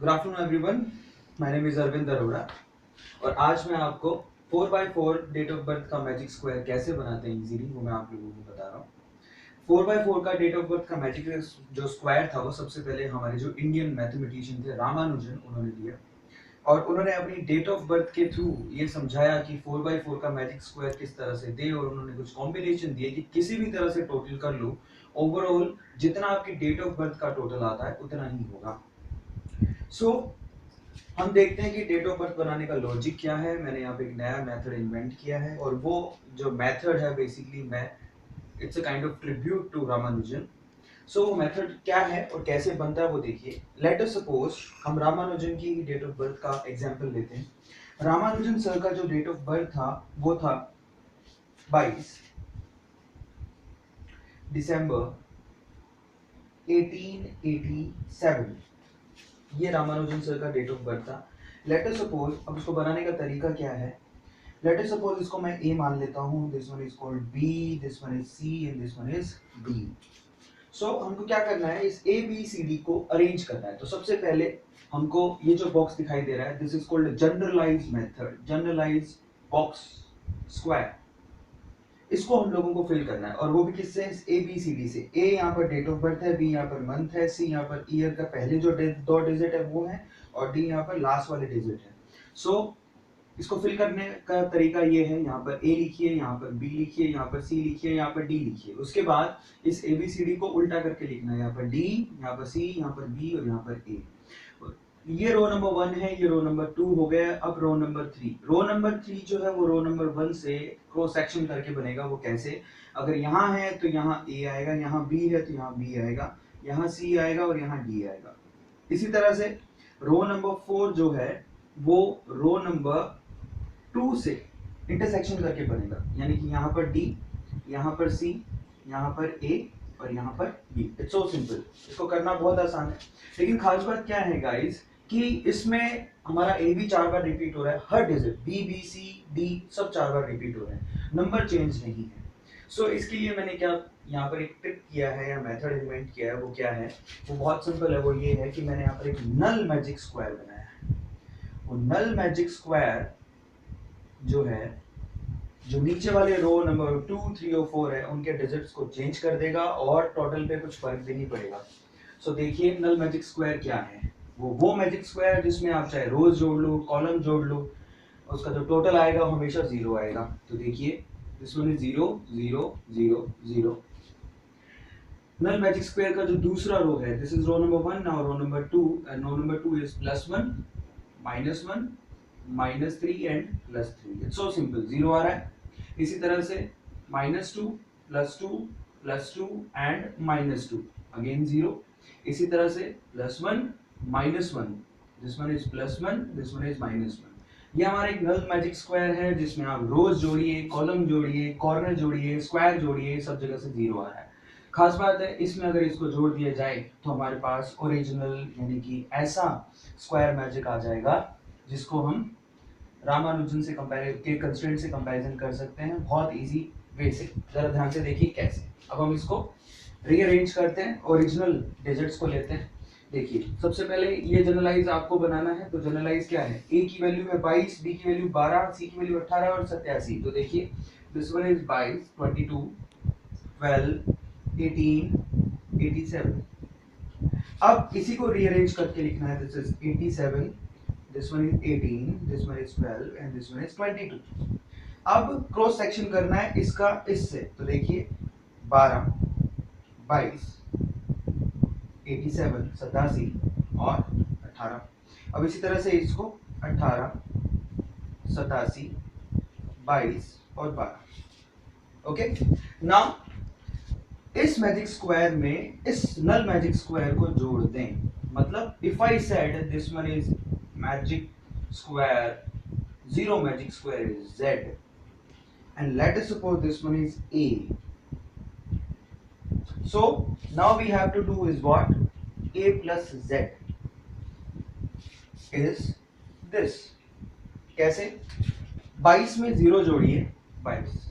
Good afternoon everyone, my name is Arvind Arora और आज मैं आपको 4x4 डेट ऑफ बर्थ का मैजिक स्क्वायर कैसे बनाते हैं इजीली वो मैं आप लोगों को बता रहा हूँ। 4x4 का डेट ऑफ बर्थ का मैजिक जो स्क्वायर था वो सबसे पहले हमारे जो इंडियन मैथमेटिशियन थे रामानुजन उन्होंने दिया और उन्होंने अपनी डेट ऑफ बर्थ के थ्रू ये समझाया कि 4x4 का मैजिक स्क्वायर किस तरह से दे और उन्होंने कुछ कॉम्बिनेशन दिए कि किसी भी तरह से टोटल कर लो, ओवरऑल जितना आपकी डेट ऑफ बर्थ का टोटल आता है उतना ही होगा। सो हम देखते हैं कि डेट ऑफ बर्थ बनाने का लॉजिक क्या है। मैंने यहाँ पे एक नया मेथड इन्वेंट किया है और वो जो मेथड है बेसिकली मैं it's a kind of tribute to Ramanujan. So वो मेथड क्या है और कैसे बनता है वो देखिए। लेट अस सपोज हम रामानुजन की डेट ऑफ बर्थ का एग्जांपल लेते हैं। रामानुजन सर का जो डेट ऑफ बर्थ था वो था 22 दिसंबर 1887। ये रामानुजन सर का डेट ऑफ बर्थ था। लेट अस सपोज, अब इसको बनाने का तरीका क्या है। लेट अस सपोज इसको मैं ए मान लेता हूँ, this one is called B, this one is C and this one is D. So हमको क्या करना है, इस ए बी सी डी को अरेंज करना है। तो सबसे पहले हमको ये जो बॉक्स दिखाई दे रहा है this is called generalize method, generalize box square. इसको हम लोगों को फिल करना है और वो भी किससे, ए बी सी डी से। ए यहाँ पर डेट ऑफ बर्थ है, बी यहाँ पर मंथ है, सी यहाँ पर ईयर का पहले जो दो डिजिट है वो है और डी यहाँ पर लास्ट वाले डिजिट है। सो इसको फिल करने का तरीका ये है, यहाँ पर ए लिखिए, यहाँ पर बी लिखिए, यहाँ पर सी लिखिए, यहाँ पर डी लिखिए। उसके बाद इस ए बी सी डी को उल्टा करके लिखना है, यहाँ पर डी, यहाँ पर सी, यहाँ पर बी और यहाँ पर ए। ये रो नंबर 1 है, ये रो नंबर 2 हो गया। अब रो नंबर 3, रो नंबर 3 जो है वो रो नंबर 1 से क्रॉस सेक्शन करके बनेगा। वो कैसे, अगर यहाँ है तो यहाँ ए आएगा, यहाँ बी है तो यहाँ बी आएगा, यहाँ सी आएगा और यहाँ डी आएगा। इसी तरह से रो नंबर 4 जो है वो रो नंबर 2 से इंटरसेक्शन करके बनेगा, यानी कि यहाँ पर डी, यहाँ पर सी, यहाँ पर ए और यहाँ पर बी। इट्स सो सिंपल, इसको करना बहुत आसान है। लेकिन खास बात क्या है गाइस कि इसमें हमारा ए बी 4 बार रिपीट हो रहा है, हर digit B B C D सब 4 बार रिपीट हो रहे हैं, नंबर चेंज नहीं है। सो इसके लिए मैंने क्या यहाँ पर एक ट्रिक किया है या मेथड इन्वेंट किया है, वो क्या है, वो बहुत सिंपल है। वो ये है कि मैंने यहाँ पर एक नल मैजिक स्क्वायर बनाया है। वो नल मैजिक स्क्वायर जो है, जो नीचे वाले रो नंबर 2, 3 और 4 है उनके डिजिट्स को चेंज कर देगा और टोटल पे कुछ फर्क भी नहीं पड़ेगा। सो देखिए नल मैजिक स्क्वायर क्या है, वो मैजिक स्क्वायर जिसमें आप चाहे रोज जोड़ लो, कॉलम जोड़ लो, उसका जो टोटल आएगा हमेशा 0 आएगा। तो देखिए this one is 0 0 0 0। Null magic square का जो दूसरा रो है this is row number 1 now row number 2 and row number 2 is +1 -1 -3 and +3। It's so simple, 0 आ रहा है। इसी तरह से -2 +2 +2 एंड -2 अगेन 0। इसी तरह से +1 -1, this one is +1, this one is -1। ये हमारा एक नल मैजिक स्क्वायर है जिसमें आप रोज जोड़िए, कॉलम जोड़िए, कॉर्नर जोड़िए, स्क्वायर जोड़िए, सब जगह से 0 आ रहा है। खास बात है इसमें अगर इसको जोड़ दिया जाए तो हमारे पास ओरिजिनल यानी कि ऐसा स्क्वायर मैजिक आ जाएगा जिसको हम रामानुजन से के कंस्ट्रेंट से कंपैरिजन कर सकते हैं बहुत इजी वे से। जरा ध्यान से देखिए कैसे। अब हम इसको रीअरेंज करते हैं, ओरिजिनल डिजिट्स को लेते हैं। देखिए सबसे पहले ये जनरलाइज आपको बनाना है। तो जनरलाइज क्या है, ए की वैल्यू है 22, बी की वैल्यू 12, सी की वैल्यू 18 और 87। तो देखिए दिस वन इज 22, 22, 12, 18, 87। अब इसी को रीअरेंज करके लिखना है। This is 87, this one is 18, this one is 12 and this one is 22। अब क्रॉस सेक्शन करना है इसका इससे। तो देखिए 12, 22, 87, 87 और 18। अब इसी तरह से इसको 18, 87, 22 और 12। ओके, नाउ इस मैजिक स्क्वायर में इस नल मैजिक स्क्वायर को जोड़ दें। मतलब if I said this one is magic square, 0 magic square is z, and let us suppose this one is a. So now we have to do is what, a plus z is this। कैसे, 22 में 0 जोड़िए 22,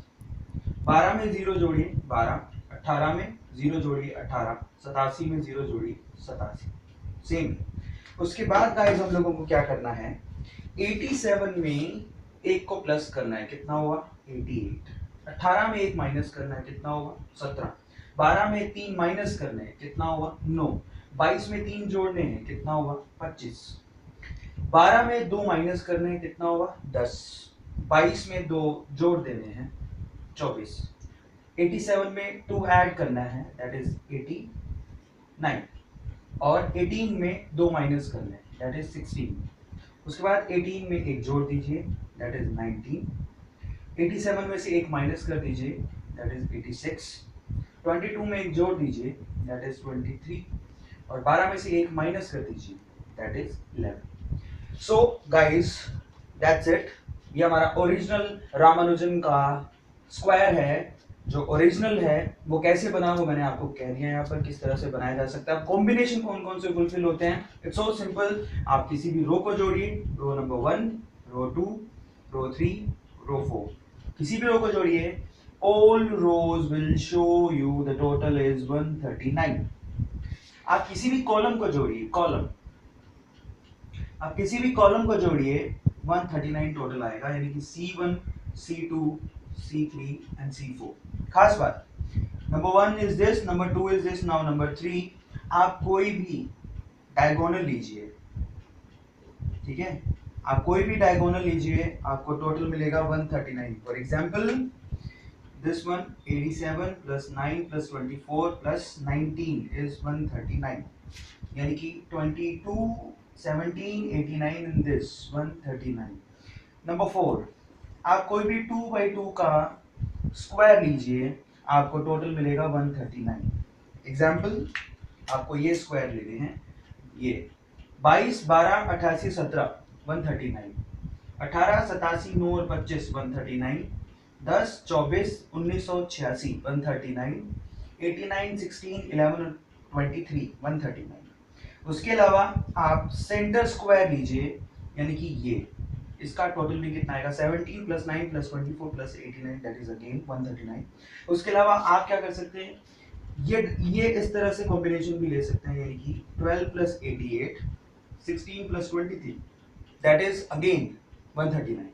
12 में 0 जोड़िए 12, 18 में 0 जोड़िए 18, 87 में 0 जोड़िए 87। Same उसके बाद गाइस हम लोगों को क्या करना है, 87 में एक को प्लस करना है, कितना हुआ 88। 18 में एक माइनस करना है, कितना हुआ 17। 12 में 3 माइनस करने हैं, कितना हुआ 9। 22 में 3 जोड़ने हैं, कितना हुआ 25। 12 में 2 माइनस करने हैं, कितना हुआ 10। 22 में 2 जोड़ देने हैं, 24। 87 में 2 ऐड करना है, दैट इज 89। और 18 में 2 माइनस करना है, दैट इज 16। उसके बाद 18 में एक जोड़ दीजिए, दैट इज 19। 87 में से एक माइनस कर दीजिए, दैट इज 86। 22 में एक जोड़ दीजिए, दैट इज 23। और 12 में से एक माइनस कर दीजिए, that is 11। So guys that's it. ये हमारा ओरिजिनल रामानुजन का स्क्वायर है। जो ओरिजिनल है वो कैसे बना वो मैंने आपको कह दिया यहाँ पर, किस तरह से बनाया जा सकता है। कॉम्बिनेशन कौन कौन से फुलफिल होते हैं, इट्स सो सिंपल। आप किसी भी रो को जोड़िए, रो नंबर 1, रो 2, रो 3, रो 4, किसी भी रो को जोड़िए, all rows will show you the total is 139। आप किसी भी कॉलम को जोड़िए, कॉलम आप किसी भी कॉलम को जोड़िए, 139 टोटल आएगा, यानी कि C1, C2, C3 and C4। खास बात, number 1 is this, number 2 is this, now number 3। आप कोई भी डायगोनल लीजिए, ठीक है, आप कोई भी डायगोनल लीजिए, आपको टोटल मिलेगा 139। For example this one 87 plus 9 plus 24 plus 19 is 139, यानी कि 22 17 89 in this 139। नंबर 4, आप कोई भी 2 by 2 का स्क्वायर लीजिए, आपको टोटल मिलेगा 139। एग्जाम्पल, आपको ये स्क्वायर लेने हैं, ये 22 12 88 17 139, 18 87 9 और 25 139, 10 24 1986 139, 89 16 11 23 139। उसके अलावा आप सेंटर स्क्वायर लीजिए, यानी कि ये, इसका टोटल भी कितना आएगा, 17 plus 9 plus 24 plus 89, that is again 139। उसके अलावा आप क्या कर सकते हैं, ये इस तरह से कॉम्बिनेशन भी ले सकते हैं, यानी कि 12 plus 88 16 plus 23, that is again 139।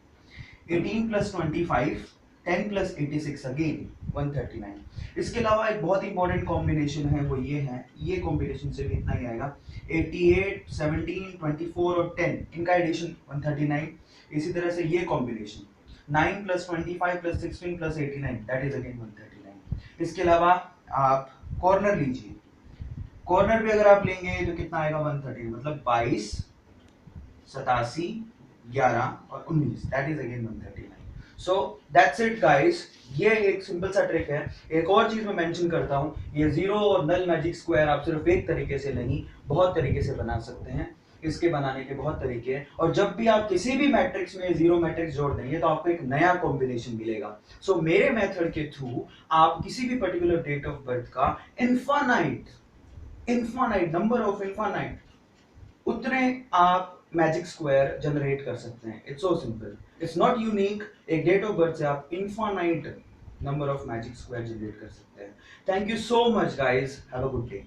18 plus 25 10 plus 86 again 139। इसके अलावा एक बहुत इंपॉर्टेंट कॉम्बिनेशन है, वो ये है, ये कॉम्बिनेशन से भी इतना ही आएगा, 88 17 24 और 10, इनका एडिशन 139। इसी तरह से ये combination 9 plus 25 plus 16 plus 89, that is again 139। इसके अलावा आप कॉर्नर लीजिए, कॉर्नर पे अगर आप लेंगे तो कितना आएगा 130, मतलब 22 87 11 और 19, that is again 139। So that's it guys, ये एक सिंपल सा ट्रिक है। एक और चीज मैं मेंशन करता हूँ, ये जीरो और नल मैजिक स्क्वायर आप सिर्फ एक तरीके से नहीं, बहुत तरीके से बना सकते हैं। इसके बनाने के बहुत तरीके हैं, और जब भी आप किसी भी मैट्रिक्स में जीरो मैट्रिक्स जोड़ देंगे तो आपको एक नया कॉम्बिनेशन मिलेगा। सो मेरे मेथड के थ्रू आप किसी भी पर्टिकुलर डेट ऑफ बर्थ का इनफाइनाइट नंबर ऑफ इनफाइनाइट उतने आप मैजिक स्क्वायर जनरेट कर सकते हैं। It's so simple, it's not unique. एक डेट ऑफ बर्थ से आप infinite number of magic square generate कर सकते हैं। Thank you so much guys, have a good day.